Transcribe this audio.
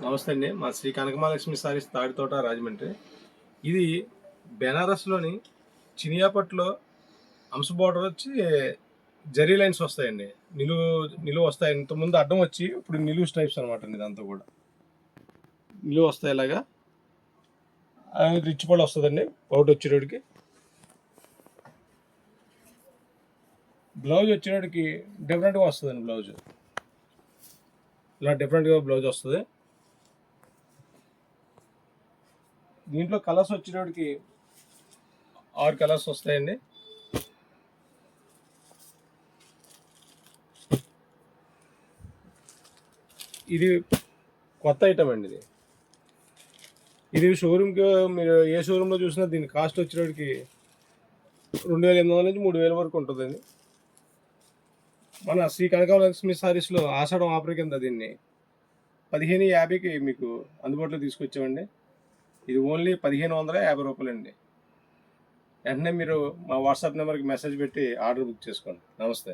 నమస్తే అండి. మా శ్రీ కనకమహాలక్ష్మి సారీస్ తాడితోట రాజమండ్రి. ఇది బెనారస్లోని చినియాపట్లో అంశ బోర్డర్ వచ్చి జరీ లైన్స్ వస్తాయండి. నిలువు వస్తాయి. ఇంతకుముందు అడ్డం వచ్చి ఇప్పుడు నిలువు స్ట్రైప్స్ అనమాట అండి. ఇదంతా కూడా నిలువు వస్తాయి. ఇలాగా రిచ్ పళ్ళు వస్తుందండి. పౌట్ వచ్చేటోడికి బ్లౌజ్ వచ్చేటోడికి డిఫరెంట్గా వస్తుందండి. బ్లౌజ్ ఇలా డిఫరెంట్గా బ్లౌజ్ వస్తుంది. దీంట్లో కలర్స్ వచ్చేటోడికి 6 కలర్స్ వస్తాయండి. ఇది కొత్త ఐటమ్ అండి. ఇది షోరూమ్కి మీరు ఏ షోరూంలో చూసినా దీని కాస్ట్ వచ్చేటోడికి 2800 నుంచి 3000 వరకు ఉంటుందండి. మన శ్రీ కనకమహాలక్ష్మి సారీస్లో ఆషాఢం ఆఫర్ కింద దీన్ని 1550కి మీకు అందుబాటులో తీసుకొచ్చామండి. ఇది ఓన్లీ 1550 రూపాయలండి. వెంటనే మీరు మా వాట్సాప్ నెంబర్కి మెసేజ్ పెట్టి ఆర్డర్ బుక్ చేసుకోండి. నమస్తే.